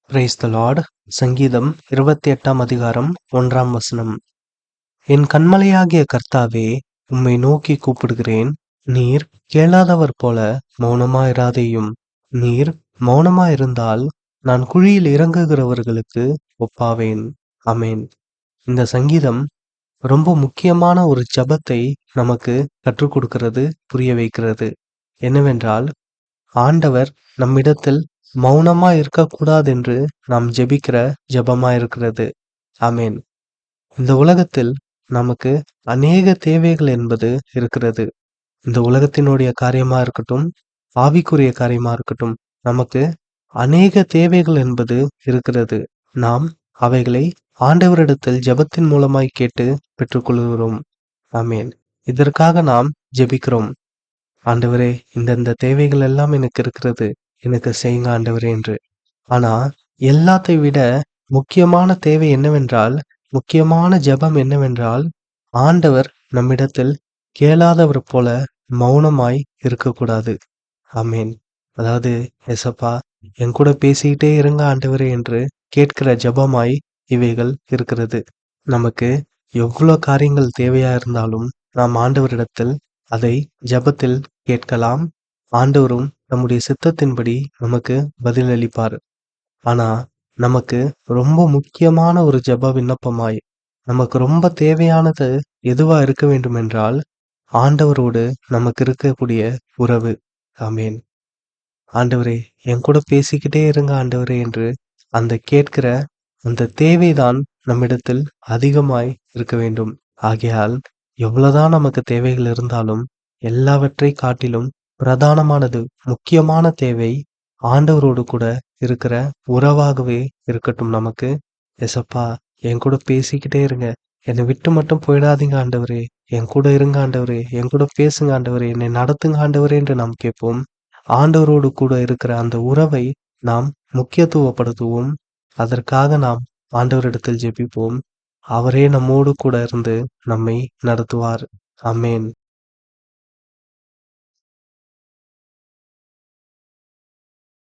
Praise the Lord. சங்கீதம் 28ஆம் அதிகாரம் 1ஆம் வசனம். என் கன்மலையாகிய கர்த்தாவே, உம்மை நோக்கி கூப்பிடுகிறேன். நீர் கேளாதவர் போல மௌனமாயிராதேயும். நீர் மௌனமாயிருந்தால் நான் குழியில் இறங்குகிறவர்களுக்கு ஒப்பாவேன். ஆமென். இந்த சங்கீதம் ரொம்ப முக்கியமான ஒரு ஜெபத்தை நமக்கு கற்றுக் கொடுக்கிறது, புரிய வைக்கிறது. என்னவென்றால், ஆண்டவர் நம்மிடத்தில் மௌனமா இருக்கக்கூடாதென்று நாம் ஜெபிக்கிற ஜெபமா இருக்கிறது. ஆமென். இந்த உலகத்தில் நமக்கு அநேக தேவைகள் என்பது இருக்கிறது. இந்த உலகத்தினுடைய காரியமா இருக்கட்டும், ஆவிக்குரிய காரியமா இருக்கட்டும், நமக்கு அநேக தேவைகள் என்பது இருக்கிறது. நாம் அவைகளை ஆண்டவரிடத்தில் ஜெபத்தின் மூலமாய் கேட்டு பெற்றுக்கொள்கிறோம். ஆமென். இதற்காக நாம் ஜெபிக்கிறோம். ஆண்டவரே, இந்த தேவைகள் எல்லாம் எனக்கு இருக்கிறது, எனக்கு செய்யுங்க ஆண்டவரே என்று. ஆனா எல்லாத்தை விட முக்கியமான தேவை என்னவென்றால், முக்கியமான ஜெபம் என்னவென்றால், ஆண்டவர் நம்மிடத்தில் கேளாதவர் போல மௌனமாய் இருக்கக்கூடாது. ஆமென். அதாவது, ஏசப்பா, என் கூட பேசிக்கிட்டே இருங்க ஆண்டவரே என்று கேட்கிற ஜெபமாய் இவைகள் இருக்கிறது. நமக்கு எவ்வளோ காரியங்கள் தேவையா இருந்தாலும் நாம் ஆண்டவரிடத்தில் அதை ஜெபத்தில் கேட்கலாம். ஆண்டவரும் நம்முடைய சித்தத்தின்படி நமக்கு பதிலளிப்பார். ஆனா நமக்கு ரொம்ப முக்கியமான ஒரு ஜெப விண்ணப்பமாய், நமக்கு ரொம்ப தேவையானது எதுவா இருக்க வேண்டும் என்றால், ஆண்டவரோடு நமக்கு இருக்கக்கூடிய உறவு. ஆமென். ஆண்டவரே, என் கூட பேசிக்கிட்டே இருங்க ஆண்டவரே என்று அந்த கேட்கிற அந்த தேவைதான் நம்மிடத்தில் அதிகமாய் இருக்க வேண்டும். ஆகையால் எவ்வளவுதான் நமக்கு தேவைகள் இருந்தாலும், எல்லாவற்றை காட்டிலும் பிரதானமானது, முக்கியமான தேவை ஆண்டவரோடு கூட இருக்கிற உறவாகவே இருக்கட்டும் நமக்கு. எசப்பா, என் கூட பேசிக்கிட்டே இருங்க, என்னை விட்டு மட்டும் போயிடாதீங்க ஆண்டவரே, என் கூட இருங்க ஆண்டவரே, என் கூட பேசுங்க ஆண்டவரே, என்னை நடத்துங்க ஆண்டவரே என்று நாம் கேட்போம். ஆண்டவரோடு கூட இருக்கிற அந்த உறவை நாம் முக்கியத்துவப்படுத்துவோம். அதற்காக நாம் ஆண்டவரிடத்தில் ஜெபிப்போம். அவரே நம்மோடு கூட இருந்து நம்மை நடத்துவார். ஆமென்.